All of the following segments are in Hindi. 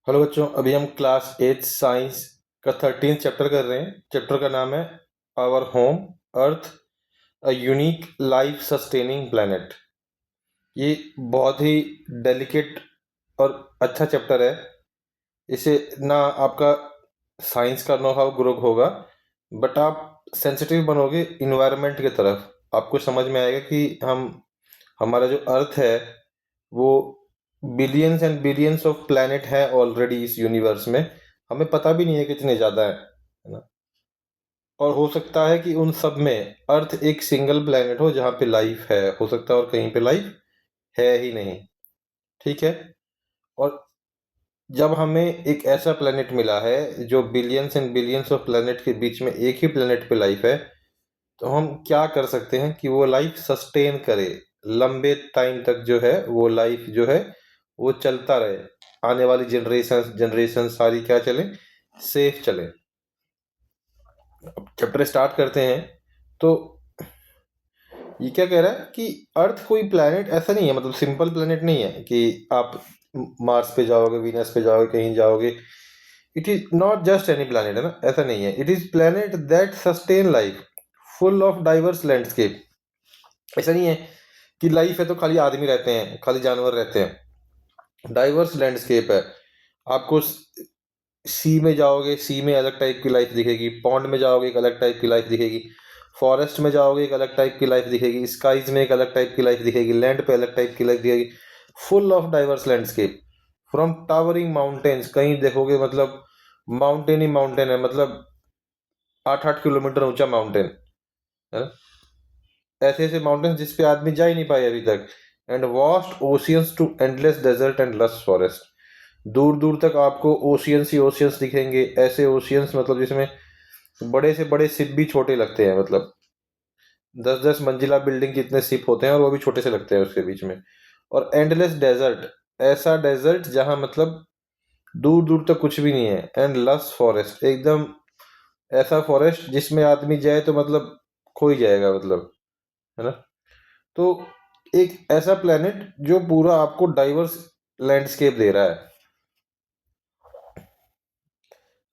हेलो बच्चों, अभी हम क्लास 8 साइंस का 13 चैप्टर कर रहे हैं। चैप्टर का नाम है our home earth, a unique life sustaining planet. ये बहुत ही डेलिकेट और अच्छा चैप्टर है। इसे ना आपका साइंस का नो हाउ ग्रो होगा, बट आप सेंसिटिव बनोगे इन्वायरमेंट की तरफ। आपको समझ में आएगा कि हमारा जो अर्थ है वो billions and billions of planet है ऑलरेडी इस यूनिवर्स में। हमें पता भी नहीं है कितने ज़्यादा है ना। और हो सकता है कि उन सब में अर्थ एक सिंगल प्लैनेट हो जहाँ पे लाइफ है, हो सकता है, और कहीं पे लाइफ है ही नहीं। ठीक है। और जब हमें एक ऐसा प्लैनेट मिला है जो billions and billions of planet के बीच में एक ही प्लैनेट पे लाइफ है, तो हम क्या कर सकते हैं कि वो लाइफ सस्टेन करे, लंबे टाइम तक जो है वो लाइफ जो है वो चलता रहे, आने वाली जनरेशन जनरेशन सारी क्या चले, सेफ चले। अब चैप्टर स्टार्ट करते हैं। तो ये क्या कह रहा है कि अर्थ कोई प्लैनेट ऐसा नहीं है, मतलब सिंपल प्लैनेट नहीं है कि आप मार्स पे जाओगे, वीनस पे जाओगे, कहीं जाओगे। It is not just any planet, है ना, ऐसा नहीं है। It is planet that sustain life, full of diverse landscape. ऐसा नहीं है कि लाइफ है तो खाली आदमी रहते हैं, खाली जानवर रहते हैं। डाइवर्स लैंडस्केप है। आपको सी में जाओगे, सी में अलग टाइप की लाइफ दिखेगी। पॉन्ड में जाओगे, एक अलग टाइप की लाइफ दिखेगी। फॉरेस्ट में जाओगे, एक अलग टाइप की लाइफ दिखेगी। स्काईज में एक अलग टाइप की लाइफ दिखेगी। लैंड पे अलग टाइप की लाइफ दिखेगी। Full of diverse landscape. From towering mountains, कहीं देखोगे मतलब माउंटेन ही माउंटेन है, मतलब 8-8 किलोमीटर ऊंचा माउंटेन है ना। ऐसे ऐसे माउंटेन्स जिसपे आदमी जा ही नहीं पाए अभी तक। And vast oceans to endless desert and lush forest. दूर दूर तक आपको ओशियंस ही ओशियंस दिखेंगे। ऐसे ओशियंस मतलब जिसमें बड़े से बड़े शिप भी छोटे लगते हैं, मतलब 10-10 मंजिला बिल्डिंग जितने शिप होते हैं और वो भी छोटे से लगते हैं उसके बीच में। और एंडलेस डेजर्ट, ऐसा डेजर्ट जहां मतलब दूर दूर तक कुछ भी नहीं है। एंड लस फॉरेस्ट, एकदम ऐसा फॉरेस्ट जिसमें आदमी जाए तो मतलब खो ही जाएगा, मतलब, है ना। तो एक ऐसा प्लेनेट जो पूरा आपको डाइवर्स लैंडस्केप दे रहा है।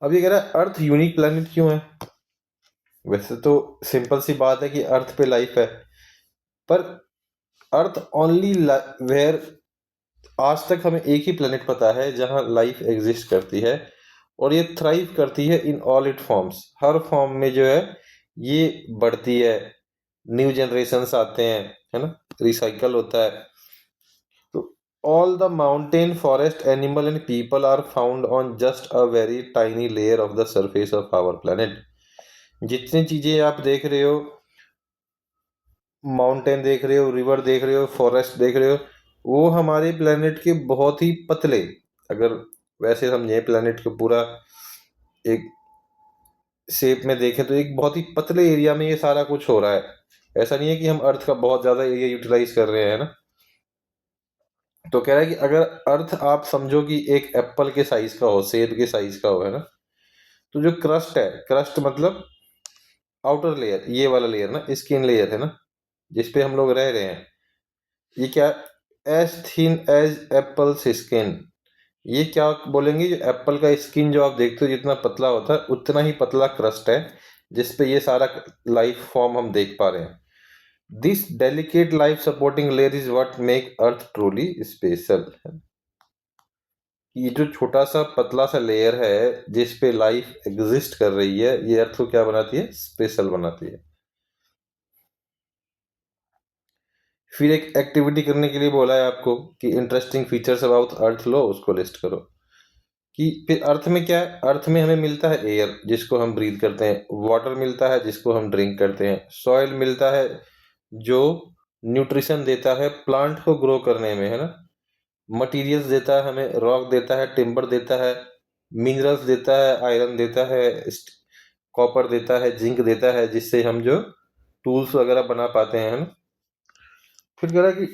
अब ये कह रहा है अर्थ यूनिक प्लेनेट क्यों है। वैसे तो सिंपल सी बात है कि अर्थ पे लाइफ है, पर अर्थ ओनली वेयर, आज तक हमें एक ही प्लेनेट पता है जहां लाइफ एग्जिस्ट करती है, और ये थ्राइव करती है in all it forms. Her form में जो है ये बढ़ती है। न्यू जनरेशन्स आते हैं, है ना, रिसाइकल होता है। तो all the mountain, forest, animal and people are found on just a very tiny layer of the surface of our planet. जितनी चीजें आप देख रहे हो, माउंटेन देख रहे हो, रिवर देख रहे हो, फॉरेस्ट देख रहे हो, वो हमारे प्लेनेट के बहुत ही पतले, अगर वैसे समझे प्लेनेट को पूरा एक शेप में देखें तो एक बहुत ही पतले एरिया में ये सारा कुछ हो रहा है। ऐसा नहीं है कि हम अर्थ का बहुत ज्यादा एरिया यूटिलाइज कर रहे हैं ना। तो कह रहा है कि अगर अर्थ आप समझो कि एक एप्पल के साइज का हो, सेब के साइज का हो, है ना, तो जो क्रस्ट है, क्रस्ट मतलब आउटर लेयर, ये वाला लेयर ना, स्किन लेयर है ना, जिसपे हम लोग रह रहे हैं, ये क्या, as thin as apple's skin. ये क्या बोलेंगे, जो एप्पल का स्किन जो आप देखते हो जितना पतला होता है, उतना ही पतला क्रस्ट है जिसपे ये सारा लाइफ फॉर्म हम देख पा रहे हैं। This delicate life supporting layer is what make earth truly special. ये जो छोटा सा पतला सा लेयर है जिस पे लाइफ एग्जिस्ट कर रही है, ये अर्थ को क्या बनाती है, स्पेशल बनाती है। फिर एक एक्टिविटी करने के लिए बोला है आपको कि इंटरेस्टिंग फीचर्स अबाउट अर्थ लो, उसको लिस्ट करो। कि फिर अर्थ में क्या है, अर्थ में हमें मिलता है एयर जिसको हम ब्रीथ करते हैं, वाटर मिलता है जिसको हम ड्रिंक करते हैं, सॉइल मिलता है जो न्यूट्रिशन देता है प्लांट को ग्रो करने में, है ना, मटेरियल्स देता है हमें, रॉक देता है, टिम्बर देता है, मिनरल्स देता है, आयरन देता है, कॉपर देता है, जिंक देता है, जिससे हम जो टूल्स वगैरह बना पाते हैं, है ना। फिर कह रहा है कि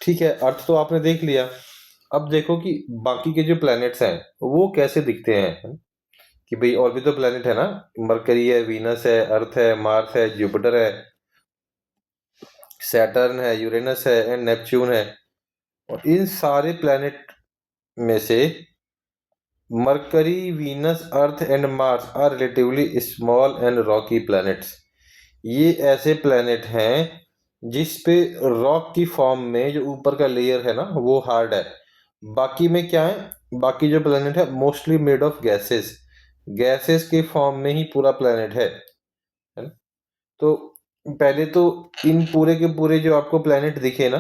ठीक है, अर्थ तो आपने देख लिया, अब देखो कि बाकी के जो प्लैनेट्स हैं वो कैसे दिखते हैं, है ना? कि भाई और भी तो प्लैनेट है ना, मरकरी है, वीनस है, अर्थ है, मार्स है, जुपिटर है, सैटर्न है, यूरेनस है एंड नेपच्यून है। और इन सारे प्लैनेट में से Mercury, Venus, Earth and Mars are relatively small and rocky planets. ये ऐसे प्लैनेट हैं जिस पे रॉक की फॉर्म में जो ऊपर का लेयर है ना वो हार्ड है। बाकी में क्या है, बाकी जो प्लैनेट है mostly made of gases, gases के फॉर्म में ही पूरा प्लैनेट है ना? तो पहले तो इन पूरे के पूरे जो आपको प्लैनेट दिखे ना,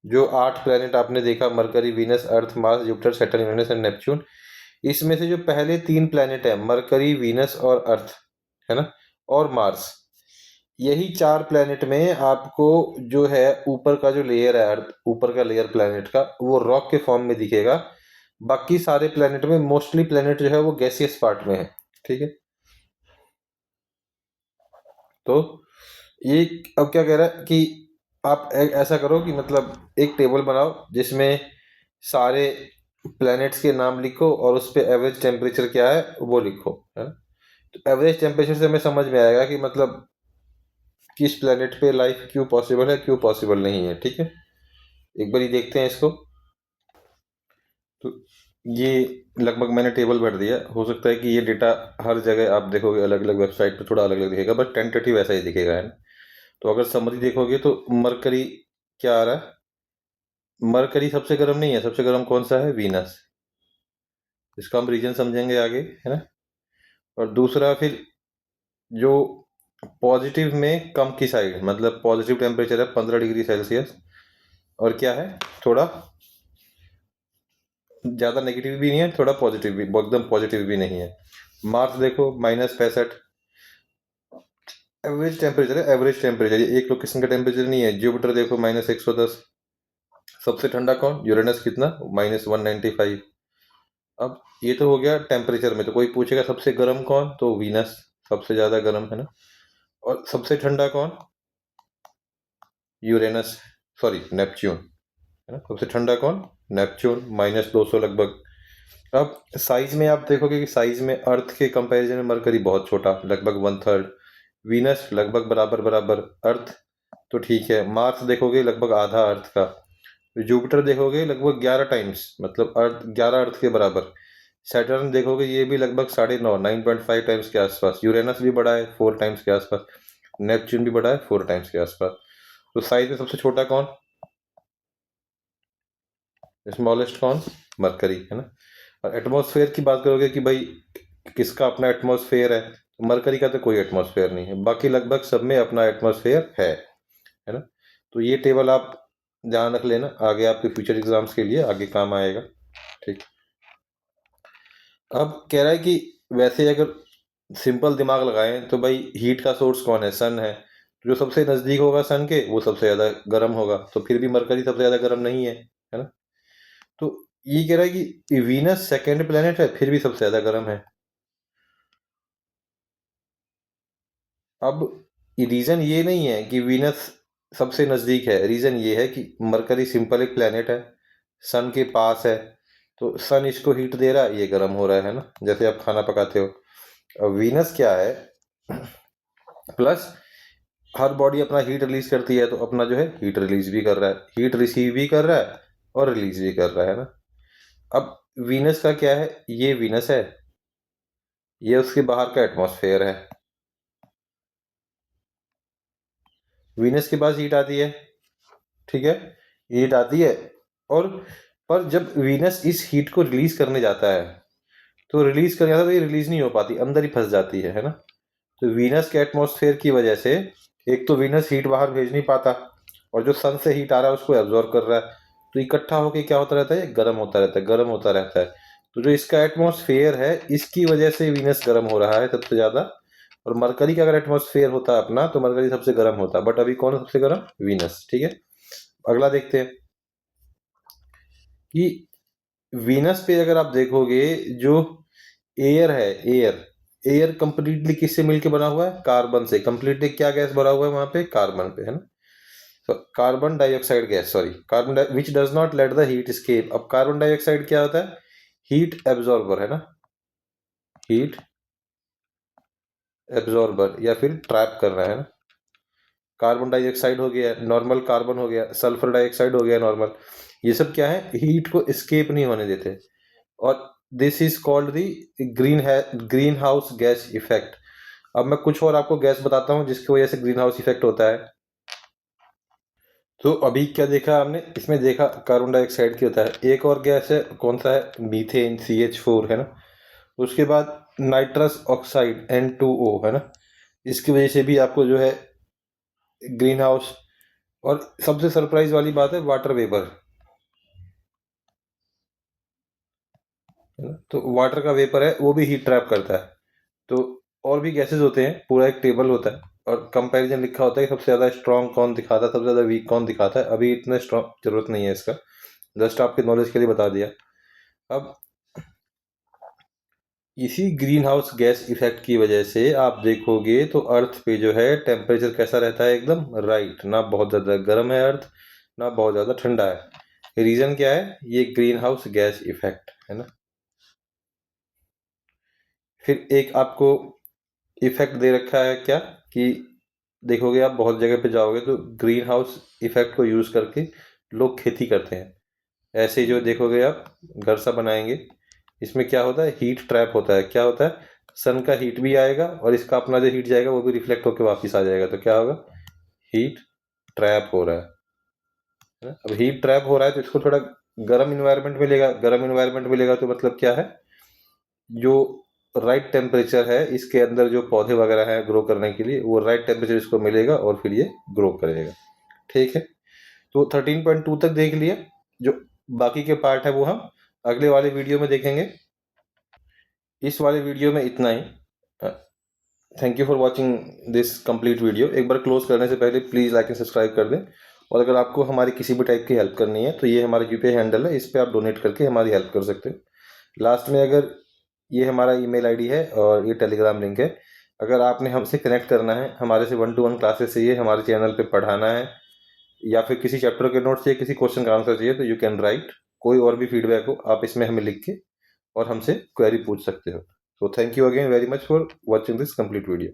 जो 8 प्लैनेट आपने देखा, mercury, Venus, earth, Mars, Jupiter, Saturn, Uranus and Neptune, इसमें से जो पहले 3 प्लैनेट है मरकरी, वीनस और अर्थ, है ना, और मार्स, यही 4 प्लैनेट में आपको जो है ऊपर का जो लेयर है अर्थ, ऊपर का लेयर प्लैनेट का वो रॉक के फॉर्म में दिखेगा। बाकी सारे प्लैनेट में मोस्टली प्लैनेट जो है वो गैसियस पार्ट में है। ठीक है, तो ये अब क्या कह रहा है कि आप ऐसा करो कि मतलब एक टेबल बनाओ जिसमें सारे प्लैनेट्स के नाम लिखो और उस पे एवरेज टेम्परेचर क्या है वो लिखो, है ना। तो एवरेज टेम्परेचर से हमें समझ में आएगा कि मतलब किस प्लैनेट पे लाइफ क्यों पॉसिबल है, क्यों पॉसिबल नहीं है। ठीक है, एक बार ये देखते हैं इसको। तो ये लगभग मैंने टेबल भर दिया। हो सकता है कि ये डेटा हर जगह आप देखोगे अलग अलग वेबसाइट पे थोड़ा अलग अलग दिखेगा, बट टेंटेटिव ऐसा ही दिखेगा, है ना। तो अगर समरी देखोगे तो मरकरी क्या आ रहा है, मरकरी सबसे गर्म नहीं है, सबसे गर्म कौन सा है, वीनस। इसका हम रीजन समझेंगे आगे, है ना। और दूसरा फिर जो पॉजिटिव में कम की साइड, मतलब पॉजिटिव टेम्परेचर है 15 डिग्री सेल्सियस, और क्या है थोड़ा ज़्यादा नेगेटिव भी नहीं है, थोड़ा पॉजिटिव भी, एकदम पॉजिटिव भी नहीं है। मार्स देखो -65 एवरेज टेम्परेचर है, एवरेज टेम्परेचर, ये एक लोकेशन का टेम्परेचर नहीं है। जुपिटर देखो -110। सबसे ठंडा कौन, यूरेनस कितना, -195। अब ये तो हो गया टेम्परेचर में। तो कोई पूछेगा सबसे गर्म कौन, तो वीनस सबसे ज़्यादा गर्म, है ना। और सबसे ठंडा कौन, यूरेनस, सॉरी नेपच्यून, है ना। सबसे ठंडा कौन, नेपच्यून, -200 लगभग। अब साइज में आप देखोगे कि साइज में अर्थ के कंपैरिजन में मरकरी बहुत छोटा, लगभग 1/3। वीनस लगभग बराबर बराबर, अर्थ तो ठीक है। मार्स देखोगे लगभग आधा अर्थ का। जुपिटर देखोगे लगभग 11 टाइम्स, मतलब अर्थ 11 अर्थ के बराबर। सैटर्न देखोगे ये भी लगभग 9.5 9.5 टाइम्स के आसपास। यूरेनस भी बड़ा है 4 टाइम्स के आसपास। नेपच्यून भी बड़ा है 4 टाइम्स के आसपास। तो साइज में सबसे छोटा कौन, स्मॉलेस्ट कौन, मरकरी, है ना। और एटमॉस्फेयर की बात करोगे कि भाई किसका अपना एटमॉस्फेयर है, तो मरकरी का तो कोई एटमॉस्फेयर नहीं है, बाकी लगभग सब में अपना एटमॉस्फेयर है ना। तो ये टेबल आप ध्यान रख लेना, आगे आपके फ्यूचर एग्जाम्स के लिए आगे काम आएगा। ठीक, अब कह रहा है कि वैसे अगर सिंपल दिमाग लगाएं तो भाई हीट का सोर्स कौन है, सन है। जो सबसे नजदीक होगा सन के वो सबसे ज्यादा गर्म होगा, तो फिर भी मरकरी सबसे ज्यादा गर्म नहीं है ना। तो ये कह रहा है कि वीनस सेकेंड प्लेनेट है फिर भी सबसे ज्यादा गर्म है। अब रीजन ये नहीं है कि वीनस सबसे नजदीक है, रीजन ये है कि मरकरी सिंपल एक प्लेनेट है, सन के पास है, तो सन इसको हीट दे रहा है, ये गर्म हो रहा है ना, जैसे आप खाना पकाते हो। अब वीनस क्या है, प्लस हर बॉडी अपना हीट रिलीज करती है, तो अपना जो है हीट रिलीज भी कर रहा है, हीट रिसीव भी कर रहा है और रिलीज भी कर रहा है ना। अब वीनस का क्या है, ये वीनस है, ये उसके बाहर का एटमॉस्फेयर है। वीनस के पास हीट आती है, ठीक है, हीट आती है। और पर जब वीनस इस हीट को रिलीज करने जाता है, तो रिलीज करने जाता है तो ये रिलीज नहीं हो पाती, अंदर ही फंस जाती है ना। तो वीनस के एटमॉस्फेयर की वजह से एक तो वीनस हीट बाहर भेज नहीं पाता, और जो सन से हीट आ रहा है उसको एब्जॉर्ब कर रहा है, तो इकट्ठा होके क्या होता रहता है, गर्म होता रहता है, गर्म होता रहता है। तो जो इसका एटमॉस्फेयर है इसकी वजह से वीनस गर्म हो रहा है सबसे ज्यादा। और मरकरी का अगर एटमॉस्फेयर होता अपना तो मरकरी सबसे गर्म होता, बट अभी कौन है सबसे गर्म, वीनस। ठीक है, अगला देखते हैं कि वीनस पे अगर आप देखोगे जो एयर है, एयर एयर कंप्लीटली किससे मिलके बना हुआ है, कार्बन से। कंप्लीटली क्या गैस भरा हुआ है वहां पे, कार्बन पे, है ना। तो carbon dioxide gas, sorry carbon which does not let the heat escape. अब कार्बन डाइऑक्साइड क्या होता है, हीट एब्जॉर्बर, है ना, हीट एब्जॉर्बर या फिर ट्रैप कर रहा है ना। कार्बन डाइऑक्साइड हो गया नॉर्मल, कार्बन हो गया, सल्फर डाइऑक्साइड हो गया नॉर्मल, ये सब क्या है, हीट को स्केप नहीं होने देते। और this is called the green house gas effect. अब मैं कुछ और आपको गैस बताता हूँ जिसकी वजह से ग्रीन हाउस इफेक्ट होता है। तो अभी क्या देखा आपने, इसमें देखा कार्बन डाइऑक्साइड की होता है, एक और गैस है, कौन सा है, मीथेन CH4 है ना। उसके बाद नाइट्रस ऑक्साइड N2O है ना, इसकी वजह से भी आपको जो है ग्रीन हाउस। और सबसे सरप्राइज वाली बात है वाटर वेपर है ना, तो वाटर का वेपर है वो भी हीट ट्रैप करता है। तो और भी गैसेस होते हैं, पूरा एक टेबल होता है और कंपैरिजन लिखा होता है कि सबसे ज़्यादा स्ट्रॉन्ग कौन दिखाता है, सबसे ज़्यादा वीक कौन दिखाता है। अभी इतना स्ट्रॉन्ग जरूरत नहीं है इसका, जस्ट आपके नॉलेज के लिए बता दिया। अब इसी ग्रीन हाउस गैस इफेक्ट की वजह से आप देखोगे तो अर्थ पे जो है टेम्परेचर कैसा रहता है, एकदम राइट, ना बहुत ज़्यादा गर्म है अर्थ, ना बहुत ज़्यादा ठंडा है। रीज़न क्या है, ये ग्रीन हाउस गैस इफेक्ट है ना। फिर एक आपको इफेक्ट दे रखा है क्या, कि देखोगे आप बहुत जगह पे जाओगे तो ग्रीन हाउस इफेक्ट को यूज़ करके लोग खेती करते हैं। ऐसे जो देखोगे आप घर सा बनाएंगे, इसमें क्या होता है, हीट ट्रैप होता है। क्या होता है, सन का हीट भी आएगा और इसका अपना जो हीट जाएगा वो भी रिफ्लेक्ट होकर वापस आ जाएगा, तो क्या होगा, हीट ट्रैप हो रहा है ना? अब हीट ट्रैप हो रहा है तो इसको थोड़ा गर्म इन्वायरमेंट मिलेगा, गर्म इन्वायरमेंट मिलेगा तो मतलब क्या है, जो राइट टेम्परेचर है इसके अंदर जो पौधे वगैरह हैं ग्रो करने के लिए, वो राइट टेम्परेचर इसको मिलेगा और फिर ये ग्रो करेगा। ठीक है, तो 13.2 तक देख लिया। जो बाकी के पार्ट है वो हम अगले वाले वीडियो में देखेंगे। इस वाले वीडियो में इतना ही। Thank you for watching this complete video. एक बार क्लोज करने से पहले प्लीज़ लाइक एंड सब्सक्राइब कर दें। और अगर आपको हमारी किसी भी टाइप की हेल्प करनी है तो ये हमारा यूपीआई हैंडल है, इस पर आप डोनेट करके हमारी हेल्प कर सकते हो। लास्ट में अगर ये हमारा ईमेल आईडी है और ये टेलीग्राम लिंक है, अगर आपने हमसे कनेक्ट करना है, हमारे से 1-to-1 क्लासेस चाहिए, हमारे चैनल पे पढ़ाना है, या फिर किसी चैप्टर के नोट्स चाहिए, किसी क्वेश्चन का आंसर चाहिए, तो यू कैन राइट। कोई और भी फीडबैक हो आप इसमें हमें लिख के और हमसे क्वेरी पूछ सकते हो। So thank you again very much for watching this complete video.